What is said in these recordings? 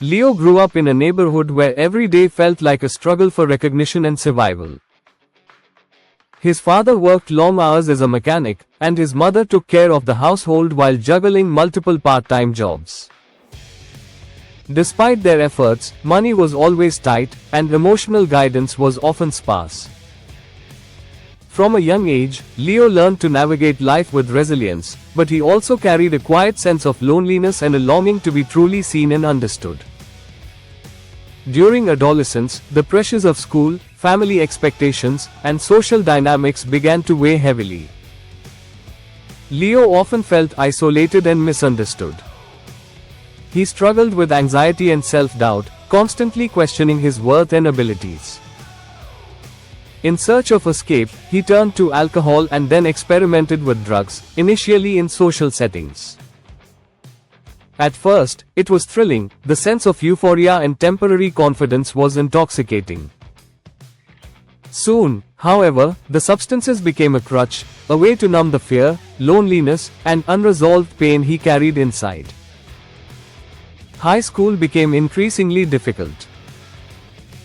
Leo grew up in a neighborhood where every day felt like a struggle for recognition and survival. His father worked long hours as a mechanic, and his mother took care of the household while juggling multiple part-time jobs. Despite their efforts, money was always tight, and emotional guidance was often sparse. From a young age, Leo learned to navigate life with resilience, but he also carried a quiet sense of loneliness and a longing to be truly seen and understood. During adolescence, the pressures of school, family expectations, and social dynamics began to weigh heavily. Leo often felt isolated and misunderstood. He struggled with anxiety and self-doubt, constantly questioning his worth and abilities. In search of escape, he turned to alcohol and then experimented with drugs, initially in social settings. At first, it was thrilling, the sense of euphoria and temporary confidence was intoxicating. Soon, however, the substances became a crutch, a way to numb the fear, loneliness, and unresolved pain he carried inside. High school became increasingly difficult.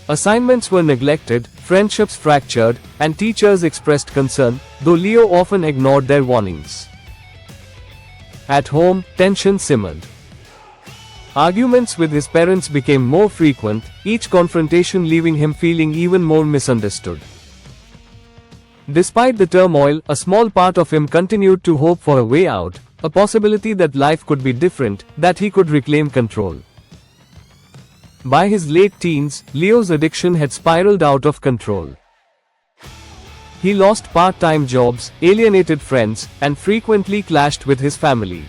Assignments were neglected, friendships fractured, and teachers expressed concern, though Leo often ignored their warnings. At home, tension simmered. Arguments with his parents became more frequent, each confrontation leaving him feeling even more misunderstood. Despite the turmoil, a small part of him continued to hope for a way out, a possibility that life could be different, that he could reclaim control. By his late teens, Leo's addiction had spiraled out of control. He lost part-time jobs, alienated friends, and frequently clashed with his family.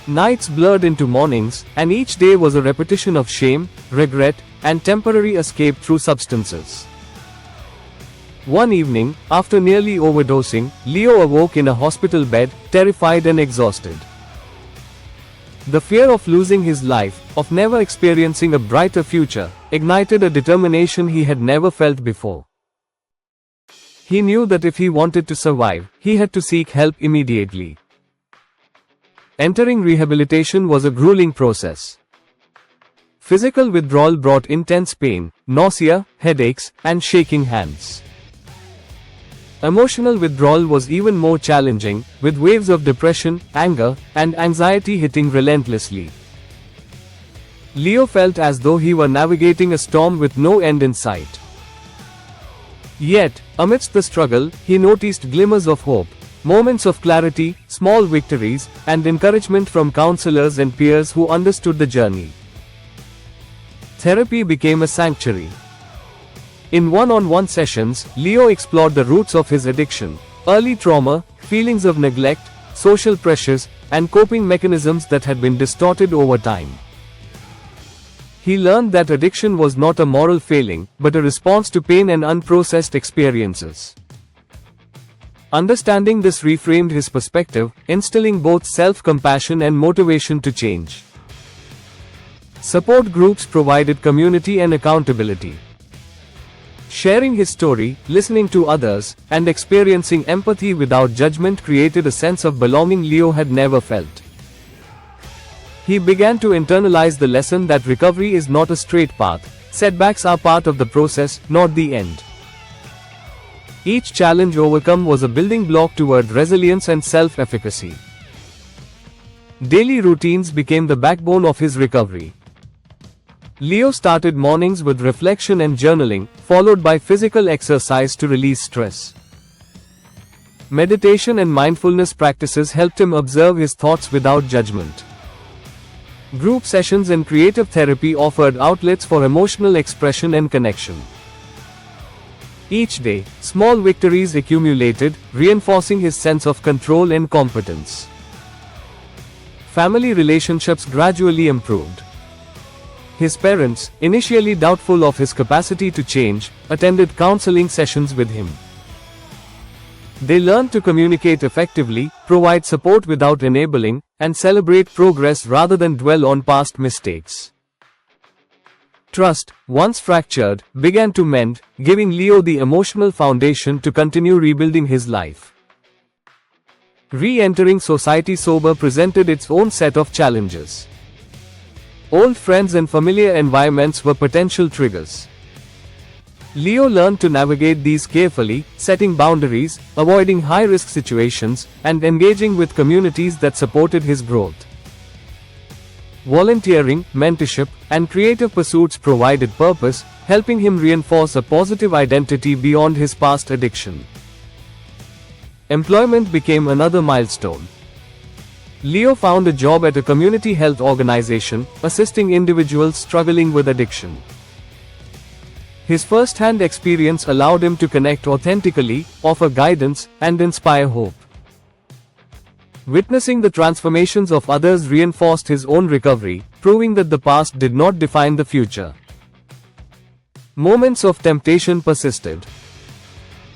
Nights blurred into mornings, and each day was a repetition of shame, regret, and temporary escape through substances. One evening, after nearly overdosing, Leo awoke in a hospital bed, terrified and exhausted. The fear of losing his life, of never experiencing a brighter future, ignited a determination he had never felt before. He knew that if he wanted to survive, he had to seek help immediately. Entering rehabilitation was a grueling process. Physical withdrawal brought intense pain, nausea, headaches, and shaking hands. Emotional withdrawal was even more challenging, with waves of depression, anger, and anxiety hitting relentlessly. Leo felt as though he were navigating a storm with no end in sight. Yet, amidst the struggle, he noticed glimmers of hope, moments of clarity, small victories, and encouragement from counselors and peers who understood the journey. Therapy became a sanctuary. In one-on-one sessions, Leo explored the roots of his addiction, early trauma, feelings of neglect, social pressures, and coping mechanisms that had been distorted over time. He learned that addiction was not a moral failing, but a response to pain and unprocessed experiences. Understanding this reframed his perspective, instilling both self-compassion and motivation to change. Support groups provided community and accountability. Sharing his story, listening to others, and experiencing empathy without judgment created a sense of belonging Leo had never felt. He began to internalize the lesson that recovery is not a straight path, setbacks are part of the process, not the end. Each challenge overcome was a building block toward resilience and self-efficacy. Daily routines became the backbone of his recovery. Leo started mornings with reflection and journaling, followed by physical exercise to release stress. Meditation and mindfulness practices helped him observe his thoughts without judgment. Group sessions and creative therapy offered outlets for emotional expression and connection. Each day, small victories accumulated, reinforcing his sense of control and competence. Family relationships gradually improved. His parents, initially doubtful of his capacity to change, attended counseling sessions with him. They learned to communicate effectively, provide support without enabling, and celebrate progress rather than dwell on past mistakes. Trust, once fractured, began to mend, giving Leo the emotional foundation to continue rebuilding his life. Re-entering society sober presented its own set of challenges. Old friends and familiar environments were potential triggers. Leo learned to navigate these carefully, setting boundaries, avoiding high-risk situations, and engaging with communities that supported his growth. Volunteering, mentorship, and creative pursuits provided purpose, helping him reinforce a positive identity beyond his past addiction. Employment became another milestone. Leo found a job at a community health organization, assisting individuals struggling with addiction. His first-hand experience allowed him to connect authentically, offer guidance, and inspire hope. Witnessing the transformations of others reinforced his own recovery, proving that the past did not define the future. Moments of temptation persisted.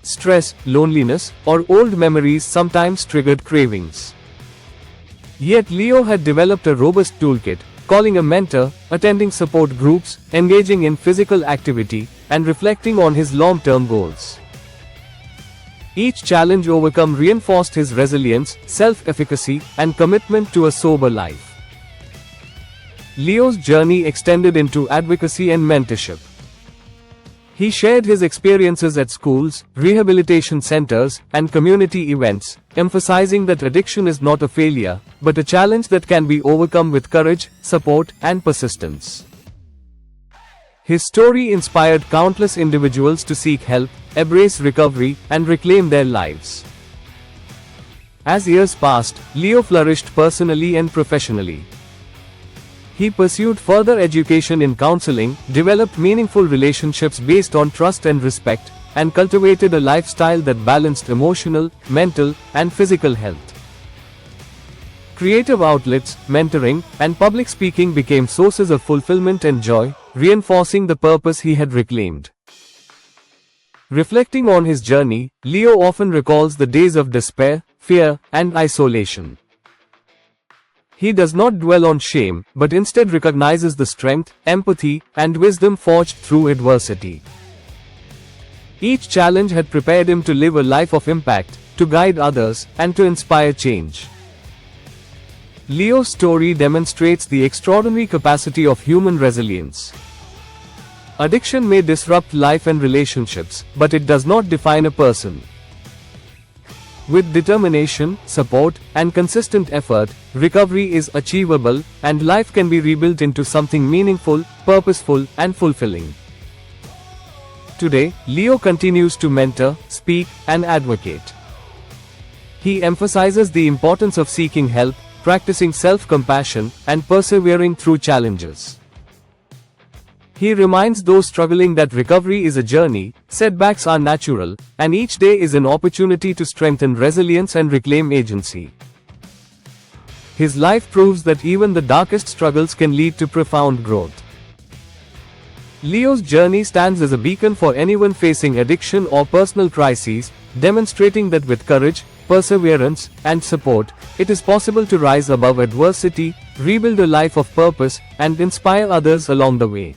Stress, loneliness, or old memories sometimes triggered cravings. Yet Leo had developed a robust toolkit, calling a mentor, attending support groups, engaging in physical activity, and reflecting on his long-term goals. Each challenge overcome reinforced his resilience, self-efficacy, and commitment to a sober life. Leo's journey extended into advocacy and mentorship. He shared his experiences at schools, rehabilitation centers, and community events, emphasizing that addiction is not a failure, but a challenge that can be overcome with courage, support, and persistence. His story inspired countless individuals to seek help, embrace recovery, and reclaim their lives. As years passed, Leo flourished personally and professionally. He pursued further education in counseling, developed meaningful relationships based on trust and respect, and cultivated a lifestyle that balanced emotional, mental, and physical health. Creative outlets, mentoring, and public speaking became sources of fulfillment and joy, reinforcing the purpose he had reclaimed. Reflecting on his journey, Leo often recalls the days of despair, fear, and isolation. He does not dwell on shame, but instead recognizes the strength, empathy, and wisdom forged through adversity. Each challenge had prepared him to live a life of impact, to guide others, and to inspire change. Leo's story demonstrates the extraordinary capacity of human resilience. Addiction may disrupt life and relationships, but it does not define a person. With determination, support, and consistent effort, recovery is achievable, and life can be rebuilt into something meaningful, purposeful, and fulfilling. Today, Leo continues to mentor, speak, and advocate. He emphasizes the importance of seeking help, practicing self-compassion, and persevering through challenges. He reminds those struggling that recovery is a journey, setbacks are natural, and each day is an opportunity to strengthen resilience and reclaim agency. His life proves that even the darkest struggles can lead to profound growth. Leo's journey stands as a beacon for anyone facing addiction or personal crises, demonstrating that with courage, perseverance, and support, it is possible to rise above adversity, rebuild a life of purpose, and inspire others along the way.